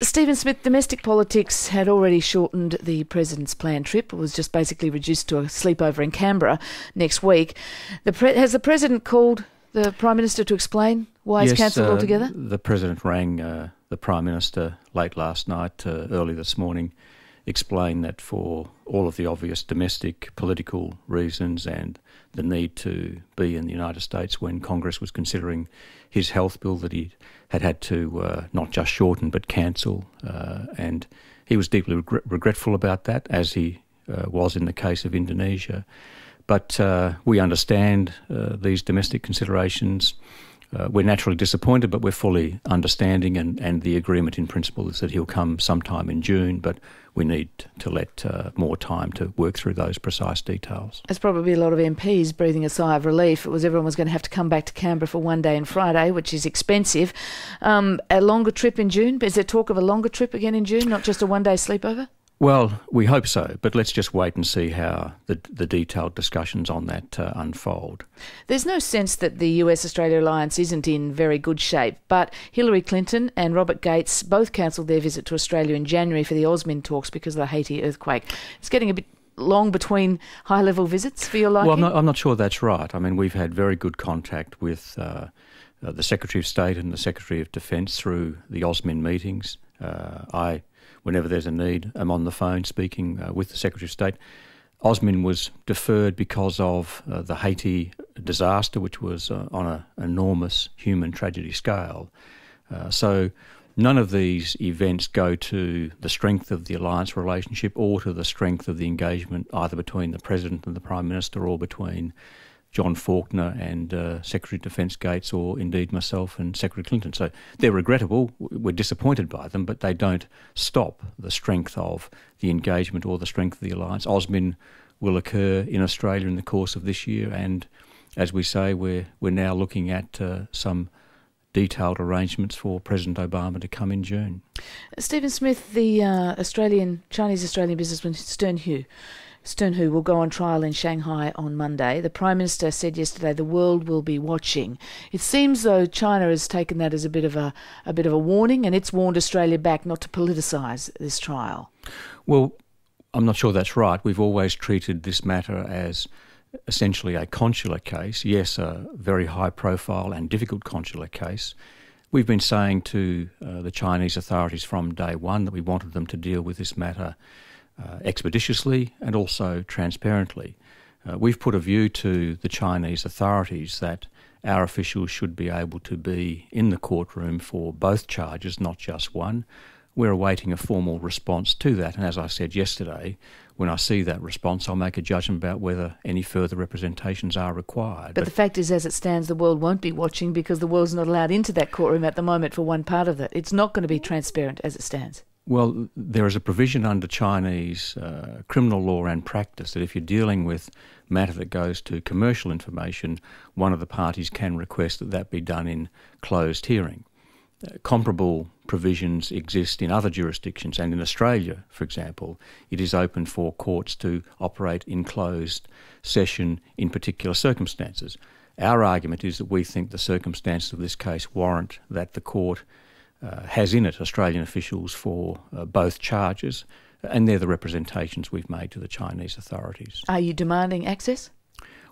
Stephen Smith, domestic politics had already shortened the President's planned trip. It was just basically reduced to a sleepover in Canberra next week. Has the President called the Prime Minister to explain why he's cancelled altogether? The President rang the Prime Minister late last night, early this morning, explained that for all of the obvious domestic political reasons and the need to be in the United States when Congress was considering his health bill, that he had to not just shorten but cancel, and he was deeply regretful about that, as he was in the case of Indonesia. But we understand these domestic considerations. We're naturally disappointed, but we're fully understanding, and the agreement in principle is that he'll come sometime in June, but we need to let more time to work through those precise details. There's probably a lot of MPs breathing a sigh of relief. It was everyone was going to have to come back to Canberra for one day and Friday, which is expensive. A longer trip in June? Is there talk of a longer trip again in June, not just a one-day sleepover? Well, we hope so, but let's just wait and see how the detailed discussions on that unfold. There's no sense that the US-Australia alliance isn't in very good shape, but Hillary Clinton and Robert Gates both cancelled their visit to Australia in January for the AUSMIN talks because of the Haiti earthquake. It's getting a bit long between high-level visits for your liking? Well, I'm not sure that's right. I mean, we've had very good contact with the Secretary of State and the Secretary of Defence through the AUSMIN meetings. Whenever there's a need, I'm on the phone speaking with the Secretary of State. AUSMIN was deferred because of the Haiti disaster, which was on an enormous human tragedy scale. So none of these events go to the strength of the alliance relationship or to the strength of the engagement either between the President and the Prime Minister or between John Faulkner and Secretary of Defence Gates, or indeed myself and Secretary Clinton. So they're regrettable, we're disappointed by them, but they don't stop the strength of the engagement or the strength of the alliance. AUSMIN will occur in Australia in the course of this year, and as we say, we're now looking at some detailed arrangements for President Obama to come in June. Stephen Smith, the Chinese-Australian businessman Stern Hu will go on trial in Shanghai on Monday. The Prime Minister said yesterday the world will be watching. It seems though China has taken that as a bit of a warning, and it's warned Australia back not to politicise this trial. Well, I'm not sure that's right. We've always treated this matter as essentially a consular case. Yes, a very high-profile and difficult consular case. We've been saying to the Chinese authorities from day one that we wanted them to deal with this matter expeditiously and also transparently. We've put a view to the Chinese authorities that our officials should be able to be in the courtroom for both charges, not just one. We're awaiting a formal response to that, and as I said yesterday, when I see that response, I'll make a judgment about whether any further representations are required. But the fact is, as it stands, the world won't be watching because the world's not allowed into that courtroom at the moment for one part of it. It's not going to be transparent as it stands. Well, there is a provision under Chinese criminal law and practice that if you're dealing with matter that goes to commercial information, one of the parties can request that that be done in closed hearing. Comparable provisions exist in other jurisdictions, and in Australia, for example, it is open for courts to operate in closed session in particular circumstances. Our argument is that we think the circumstances of this case warrant that the court has in it Australian officials for both charges, and they're the representations we've made to the Chinese authorities. Are you demanding access?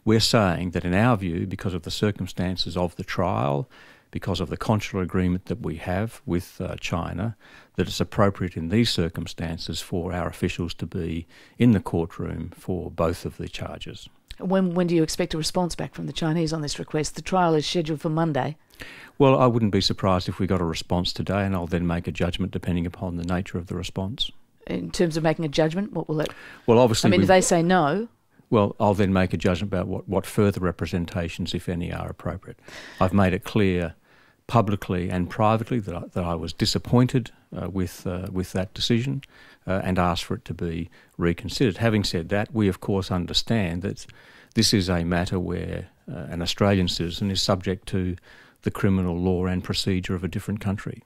We're saying that in our view, because of the circumstances of the trial, because of the consular agreement that we have with China, that it's appropriate in these circumstances for our officials to be in the courtroom for both of the charges. When do you expect a response back from the Chinese on this request? The trial is scheduled for Monday. Well, I wouldn't be surprised if we got a response today, and I'll then make a judgment depending upon the nature of the response. In terms of making a judgment, what will that... Well, obviously... if they say no... Well, I'll then make a judgment about what further representations, if any, are appropriate. I've made it clear publicly and privately that I was disappointed with that decision and asked for it to be reconsidered. Having said that, we of course understand that this is a matter where an Australian citizen is subject to the criminal law and procedure of a different country.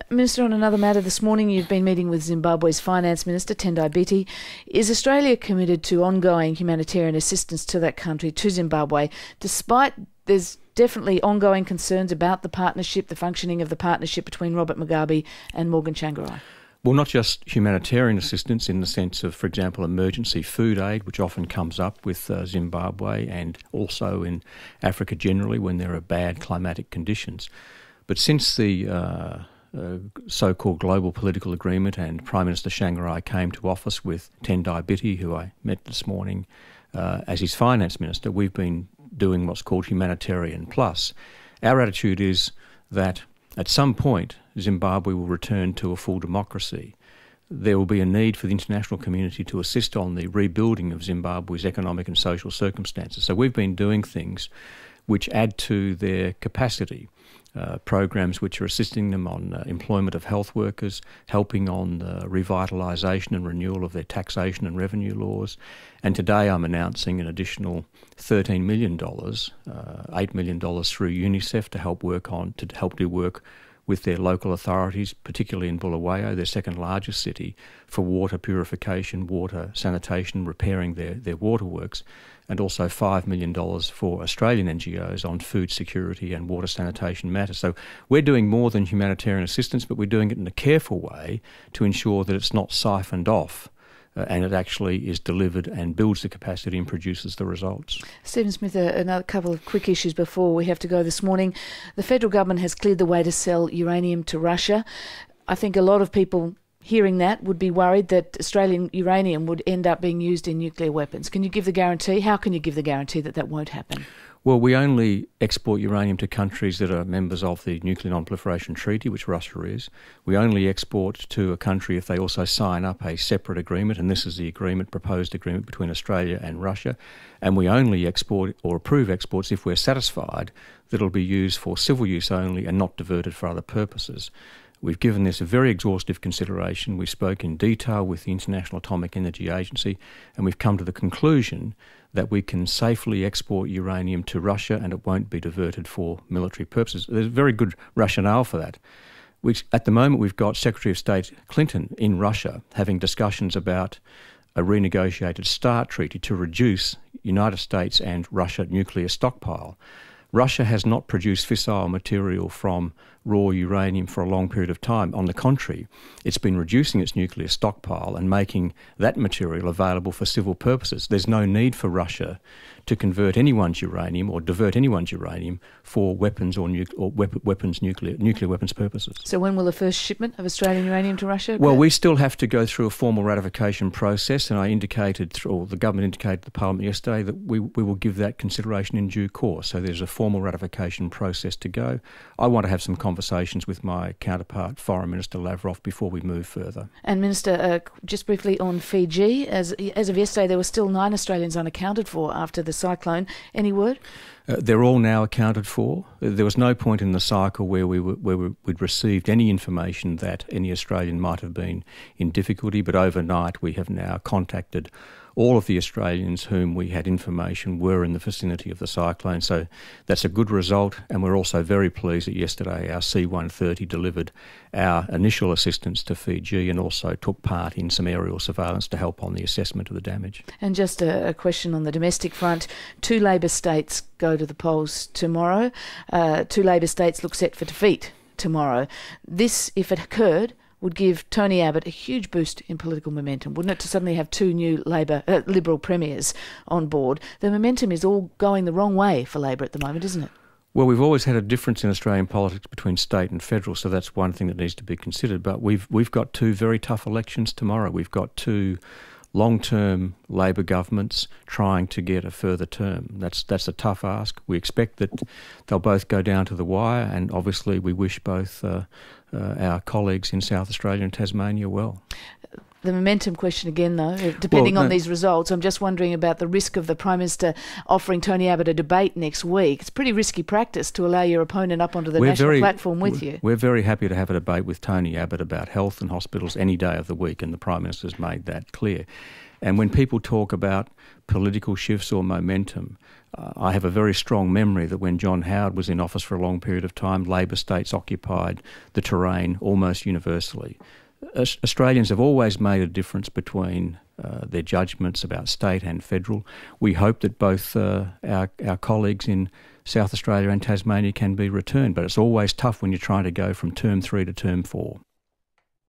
Minister, on another matter, this morning you've been meeting with Zimbabwe's Finance Minister, Tendai Biti. Is Australia committed to ongoing humanitarian assistance to that country, to Zimbabwe, despite there's definitely ongoing concerns about the partnership, the functioning of the partnership between Robert Mugabe and Morgan Tsvangirai. Well, not just humanitarian assistance in the sense of, for example, emergency food aid, which often comes up with Zimbabwe and also in Africa generally when there are bad climatic conditions. But since the so-called global political agreement and Prime Minister Tsvangirai came to office with Tendai Biti, who I met this morning, as his finance minister, we've been doing what's called humanitarian plus. Our attitude is that at some point Zimbabwe will return to a full democracy. There will be a need for the international community to assist on the rebuilding of Zimbabwe's economic and social circumstances. So we've been doing things which add to their capacity. Programs which are assisting them on employment of health workers, helping on the revitalisation and renewal of their taxation and revenue laws. And today I'm announcing an additional $13 million, $8 million through UNICEF to help do work with their local authorities, particularly in Bulawayo, their second largest city, for water purification, water sanitation, repairing their waterworks, and also $5 million for Australian NGOs on food security and water sanitation matters. So we're doing more than humanitarian assistance, but we're doing it in a careful way to ensure that it's not siphoned off and it actually is delivered and builds the capacity and produces the results. Stephen Smith, another couple of quick issues before we have to go this morning. The federal government has cleared the way to sell uranium to Russia. I think a lot of people hearing that would be worried that Australian uranium would end up being used in nuclear weapons. Can you give the guarantee? How can you give the guarantee that that won't happen? Well, we only export uranium to countries that are members of the Nuclear Non-Proliferation Treaty, which Russia is. We only export to a country if they also sign up a separate agreement, and this is the proposed agreement between Australia and Russia. And we only export or approve exports if we're satisfied that it'll be used for civil use only and not diverted for other purposes. We've given this a very exhaustive consideration. We spoke in detail with the International Atomic Energy Agency, and we've come to the conclusion that we can safely export uranium to Russia and it won't be diverted for military purposes. There's a very good rationale for that. At the moment, we've got Secretary of State Clinton in Russia having discussions about a renegotiated START treaty to reduce United States and Russia nuclear stockpile. Russia has not produced fissile material from raw uranium for a long period of time. On the contrary, it's been reducing its nuclear stockpile and making that material available for civil purposes. There's no need for Russia to convert anyone's uranium or divert anyone's uranium for weapons or nuclear weapons purposes. So when will the first shipment of Australian uranium to Russia occur? Well, we still have to go through a formal ratification process, and the government indicated to the Parliament yesterday that we will give that consideration in due course. So there's a formal ratification process to go. I want to have some conversations with my counterpart, Foreign Minister Lavrov, before we move further. And Minister, just briefly on Fiji, as of yesterday, there were still 9 Australians unaccounted for after the cyclone. Any word? They're all now accounted for. There was no point in the cycle where we'd received any information that any Australian might have been in difficulty, but overnight we have now contacted all of the Australians whom we had information were in the vicinity of the cyclone. So that's a good result, and we're also very pleased that yesterday our C-130 delivered our initial assistance to Fiji and also took part in some aerial surveillance to help on the assessment of the damage. And just a question on the domestic front. 2 Labor states go to the polls tomorrow. 2 Labor states look set for defeat tomorrow. This, if it occurred, would give Tony Abbott a huge boost in political momentum, wouldn't it, to suddenly have 2 new Liberal premiers on board? The momentum is all going the wrong way for Labor at the moment, isn't it? Well, we've always had a difference in Australian politics between state and federal, so that's one thing that needs to be considered. But we've got 2 very tough elections tomorrow. We've got 2 long-term Labor governments trying to get a further term. That's a tough ask. We expect that they'll both go down to the wire, and obviously we wish both our colleagues in South Australia and Tasmania well. The momentum question again, though, depending on these results, I'm just wondering about the risk of the Prime Minister offering Tony Abbott a debate next week. It's pretty risky practice to allow your opponent up onto the national platform with you. We're very happy to have a debate with Tony Abbott about health and hospitals any day of the week, and the Prime Minister's made that clear. And when people talk about political shifts or momentum, I have a very strong memory that when John Howard was in office for a long period of time, Labor states occupied the terrain almost universally. Australians have always made a difference between their judgments about state and federal. We hope that both our colleagues in South Australia and Tasmania can be returned, but it's always tough when you're trying to go from term 3 to term 4.